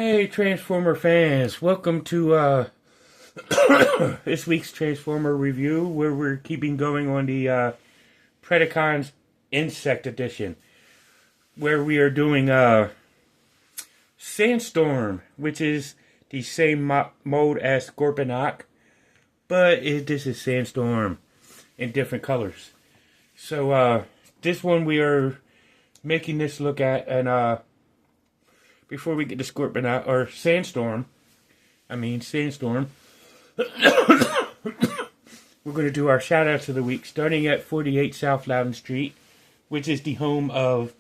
Hey Transformer fans, welcome to this week's Transformer review where we're keeping going on the Predacons Insect Edition, where we are doing Sandstorm, which is the same mode as Scorponok, but this is Sandstorm in different colors. So this one we are making this look at, and before we get to Scorponok, or Sandstorm, we're going to do our shout-outs of the week, starting at 48 South Loudon Street, which is the home of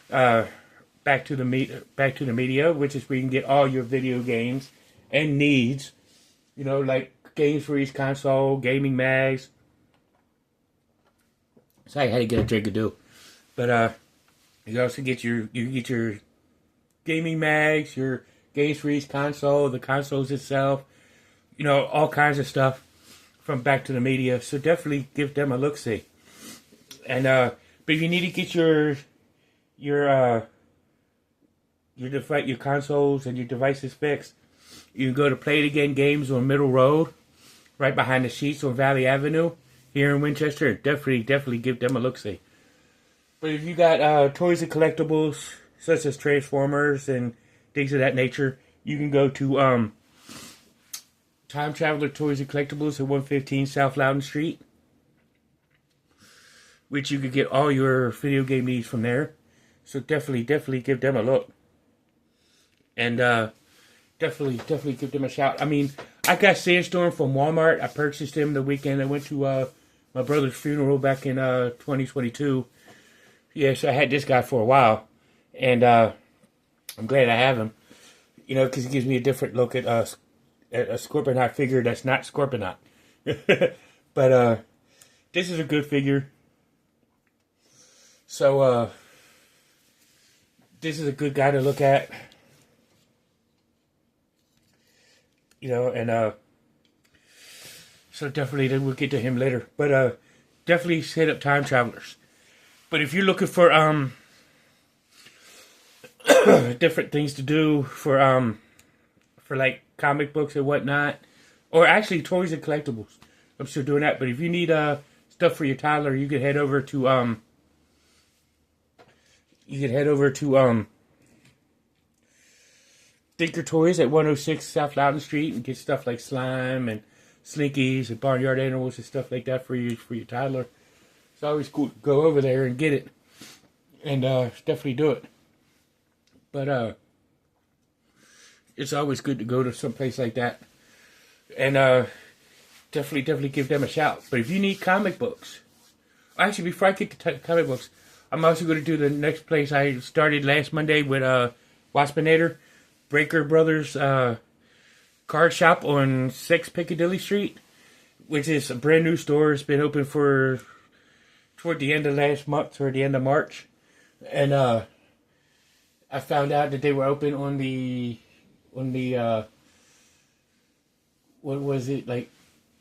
Back to the Media, which is where you can get all your video games and needs, like games for each console, gaming mags. Sorry, I had to get a drink of dew. But you also get your gaming mags, your games for each console, the consoles itself, all kinds of stuff from Back to the Media. So definitely give them a look-see. And but if you need to get your consoles and your devices fixed, you can go to Play It Again Games on Middle Road, right behind the Sheets on Valley Avenue here in Winchester. Definitely give them a look-see. But if you got toys and collectibles such as Transformers and things of that nature, you can go to Time Traveler Toys and Collectibles at 115 South Loudon Street, which you could get all your video game needs from there. So definitely give them a look. And definitely give them a shout. I mean, I got Sandstorm from Walmart. I purchased him the weekend I went to my brother's funeral back in 2022. Yeah, so I had this guy for a while. And I'm glad I have him, because he gives me a different look at a Scorponok figure that's not Scorponok. But this is a good figure. So this is a good guy to look at. And so definitely then we'll get to him later. But definitely hit up Time Travelers. But if you're looking for different things to do for like comic books and whatnot, or actually toys and collectibles, I'm still doing that. But if you need stuff for your toddler, you can head over to Thinker Toys at 106 South Loudon Street and get stuff like slime and slinkies and barnyard animals and stuff like that for your toddler. It's always cool to go over there and get it, and definitely do it. But it's always good to go to some place like that. And definitely give them a shout. But if you need comic books, actually before I get to comic books, I'm also going to do the next place I started last Monday with Waspinator, Breaker Brothers card shop on 6 Piccadilly Street, which is a brand new store. It's been open for toward the end of last month or the end of March. And I found out that they were open on the what was it, like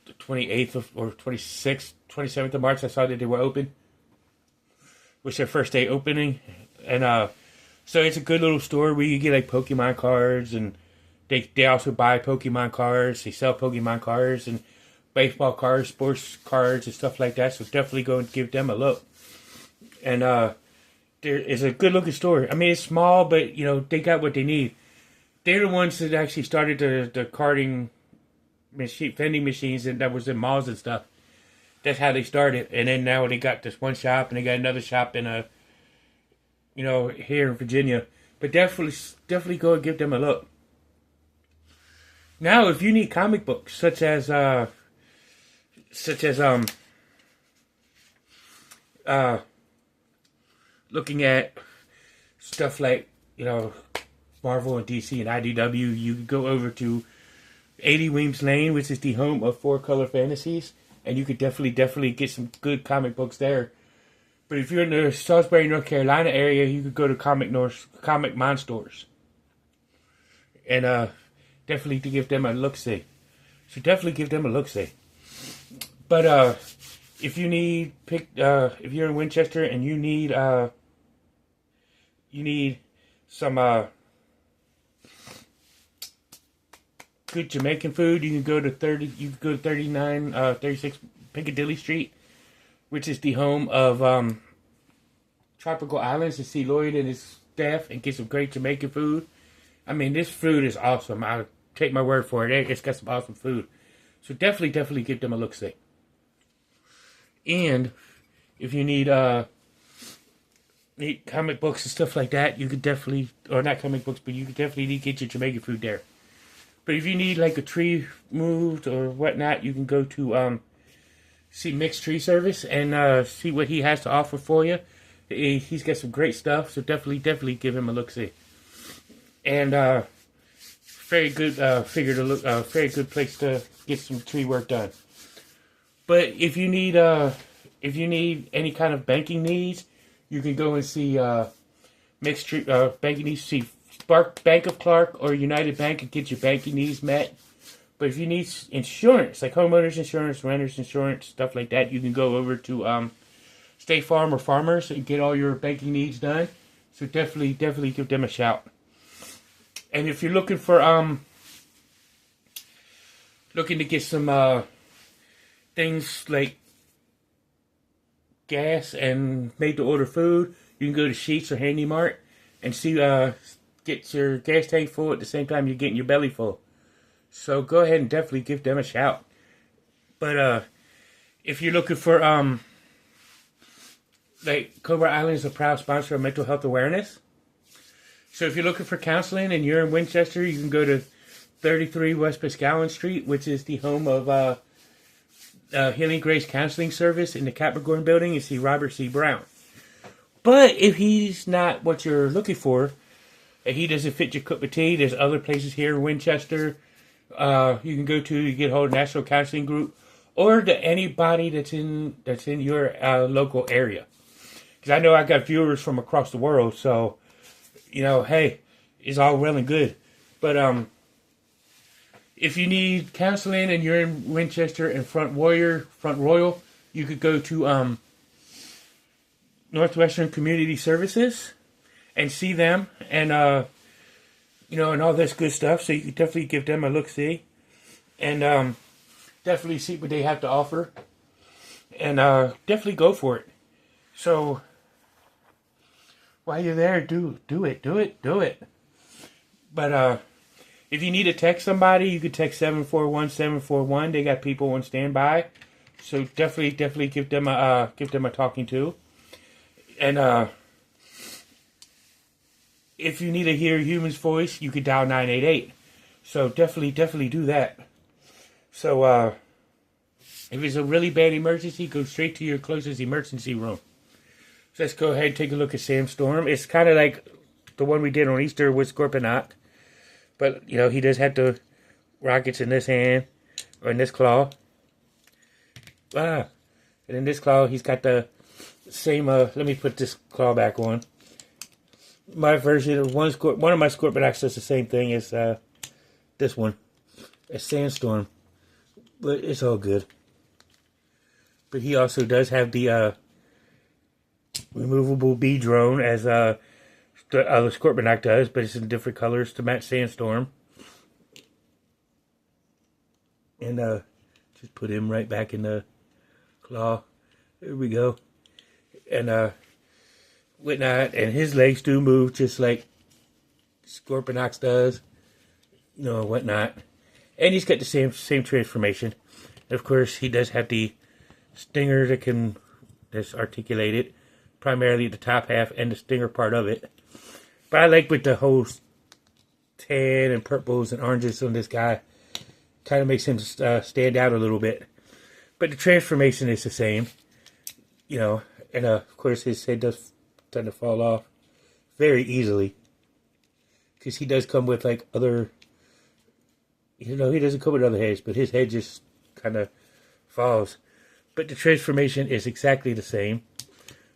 the 28th or 26th, 27th of March. I saw that they were open. It was their first day opening, and so it's a good little store where you get like Pokemon cards, and they also buy Pokemon cards. They sell Pokemon cards and baseball cards, sports cards, and stuff like that. So definitely go and give them a look. And there is a good looking store. I mean, it's small, but they got what they need. They're the ones that actually started the carding vending machines that was in malls and stuff. That's how they started. And then now they got this one shop, and they got another shop in here in Virginia. But definitely go and give them a look. Now, if you need comic books such as looking at stuff like, Marvel and DC and IDW, you can go over to 80 Weems Lane, which is the home of 4-Color Fantasies, and you could definitely get some good comic books there. But if you're in the Salisbury, North Carolina area, you could go to Comic Monsters. And definitely to give them a look-see. So definitely give them a look-see. But if you need if you're in Winchester and you need some good Jamaican food, you can go to 36 Piccadilly Street, which is the home of Tropical Islands, to see Lloyd and his staff and get some great Jamaican food. I mean, this food is awesome. I'll take my word for it. It's got some awesome food. So definitely give them a look-see. And if you need comic books and stuff like that, you could definitely, or not comic books, but you could definitely get your Jamaican food there. But if you need like a tree moved or whatnot, you can go to see Mixed Tree Service and see what he has to offer for you. He's got some great stuff, so definitely give him a look-see. And very good very good place to get some tree work done. But if you need any kind of banking needs, you can go and see Mixed Tree banking needs. See Bank of Clark or United Bank and get your banking needs met. But if you need insurance, like homeowners insurance, renters insurance, stuff like that, you can go over to State Farm or Farmers and get all your banking needs done. So definitely give them a shout. And if you're looking for looking to get some things like gas and made to order food, you can go to Sheetz or Handy Mart and see get your gas tank full at the same time you're getting your belly full. So go ahead and definitely give them a shout. But if you're looking for like Cobra Island is a proud sponsor of mental health awareness. So if you're looking for counseling and you're in Winchester, you can go to 33 West Pascallen Street, which is the home of Healing Grace Counseling Service in the Capricorn Building, and see Robert C. Brown. But if he's not what you're looking for, and he doesn't fit your cup of tea, there's other places here in Winchester you can go to get hold of National Counseling Group, or to anybody that's in your local area. Because I know I got viewers from across the world, so hey, it's all well and good. But if you need counseling and you're in Winchester and Front Royal, you could go to Northwestern Community Services and see them, and and all this good stuff. So you could definitely give them a look-see, and definitely see what they have to offer, and definitely go for it. So while you're there, do it. But if you need to text somebody, you could text 741-741. They got people on standby, so definitely give them a talking to. And if you need to hear a human's voice, you could dial 988. So definitely do that. So if it's a really bad emergency, go straight to your closest emergency room. So let's go ahead and take a look at Sandstorm. It's kind of like the one we did on Easter with Scorponok. But, he does have the rockets in this hand, or in this claw. And in this claw, he's got the same, let me put this claw back on. My version of one of my Scorponoks does the same thing as this one. A Sandstorm. But it's all good. But he also does have the removable bee drone as the Scorponok does, but it's in different colors to match Sandstorm. And just put him right back in the claw. There we go. And whatnot, and his legs do move just like Scorponok's does, whatnot. And he's got the same transformation. Of course, he does have the stinger that's articulated, primarily the top half and the stinger part of it. But I like with the whole tan and purples and oranges on this guy. Kind of makes him stand out a little bit. But the transformation is the same. And of course his head does tend to fall off very easily. Because he does come with like other... he doesn't come with other heads, but his head just kind of falls. But the transformation is exactly the same.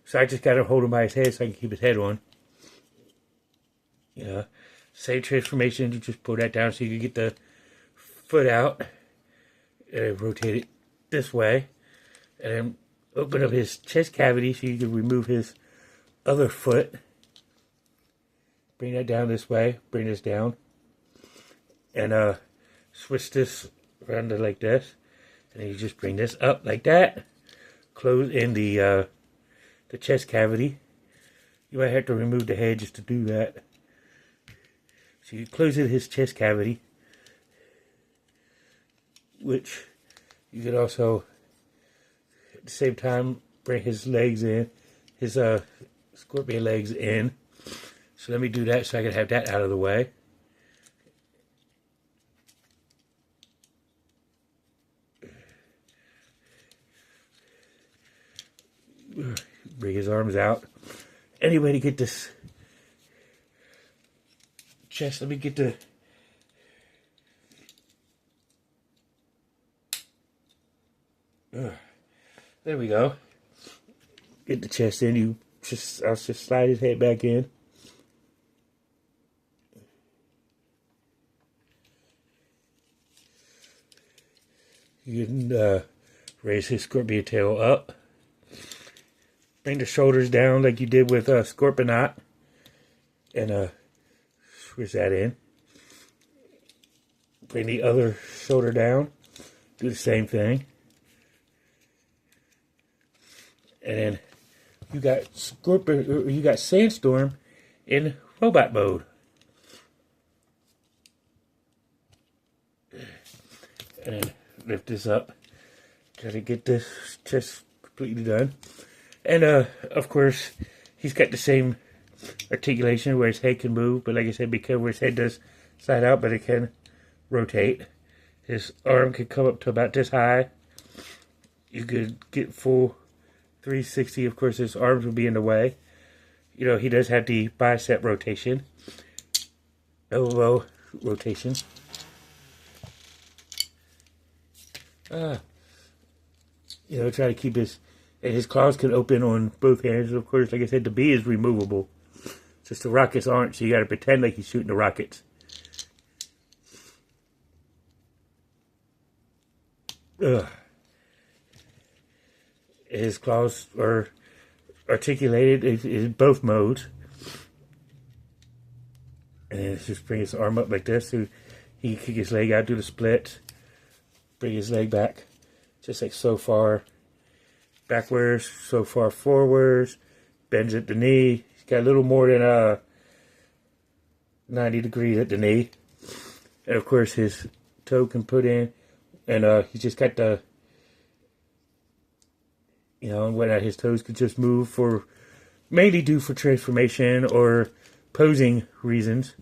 So I just got to hold him by his head so I can keep his head on. Same transformation. You just pull that down so you can get the foot out. And rotate it this way. And then open up his chest cavity so you can remove his other foot. Bring that down this way. Bring this down. And switch this around to like this, and then you just bring this up like that. Close in the chest cavity. You might have to remove the head just to do that. So you close in his chest cavity, which you could also, at the same time, bring his legs in, his scorpion legs in. So let me do that so I can have that out of the way. Bring his arms out. Anyway, to get this chest, let me get the there we go. Get the chest in. I'll just slide his head back in. You can raise his scorpion tail up. Bring the shoulders down like you did with Scorponok. And switch that in. Bring the other shoulder down. Do the same thing. And then you got Sandstorm in robot mode. And then lift this up. Try to get this chest completely done. And of course, he's got the same articulation where his head can move, but like I said, be careful where his head does slide out, but it can rotate. His arm can come up to about this high. You could get full 360. Of course, his arms will be in the way. You know, he does have the bicep rotation, elbow rotation. You know, try to keep his claws can open on both hands. Of course, like I said, the bee is removable. Just the rockets aren't, so you got to pretend like he's shooting the rockets. His claws are articulated in both modes. And then just bring his arm up like this, so he can kick his leg out, do the split. Bring his leg back, just like so far backwards, so far forwards. Bends at the knee. He's got a little more than 90 degrees at the knee. And of course his toe can put in. And he's just got the, you know, whether his toes could just move for, mainly due for transformation or posing reasons.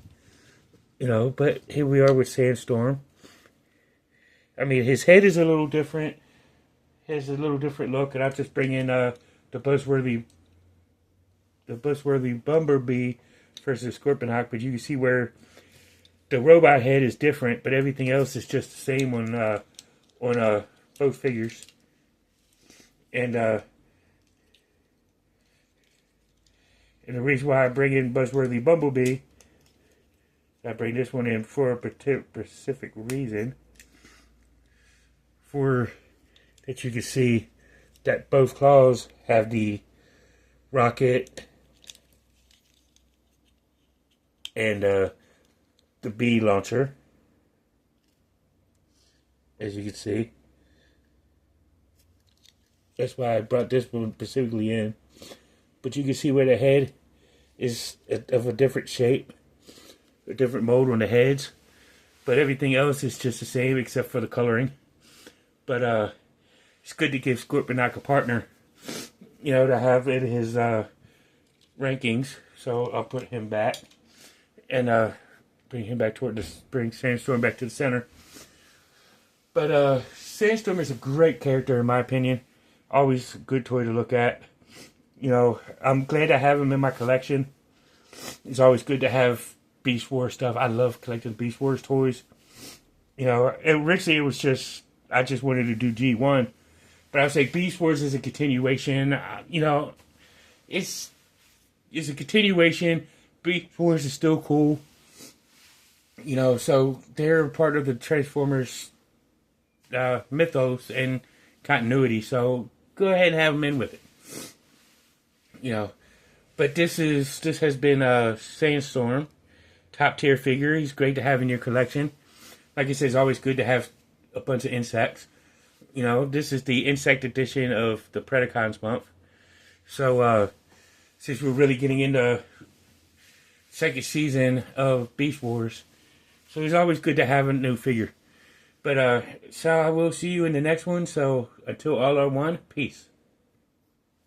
You know, but here we are with Sandstorm. I mean, his head is a little different. He has a little different look, and I'll just bring in the buzzworthy Bumblebee versus Scorponok. But you can see where the robot head is different, but everything else is just the same on both figures. And the reason why I bring in Buzzworthy Bumblebee, I bring this one in for a specific reason. For that you can see that both claws have the rocket and the bee launcher, as you can see. That's why I brought this one specifically in. But you can see where the head is of a different shape, a different mold on the heads. But everything else is just the same except for the coloring. But it's good to give Scorponok a partner, you know, to have in his rankings. So I'll put him back and bring him back toward this, bring Sandstorm back to the center. But Sandstorm is a great character in my opinion. Always a good toy to look at. You know, I'm glad I have him in my collection. It's always good to have Beast Wars stuff. I love collecting Beast Wars toys. You know, originally it was just, I just wanted to do G1. But I would say Beast Wars is a continuation. You know, it's a continuation. Beast Wars is still cool. You know, so they're part of the Transformers mythos and continuity. So go ahead and have them in with it. You know, but this has been Sandstorm, top tier figure. He's great to have in your collection. like I said, it's always good to have a bunch of insects. You know, this is the insect edition of the Predacons month. So, since we're really getting into second season of Beast Wars, so it's always good to have a new figure. But, so I will see you in the next one. So, until all are one, peace.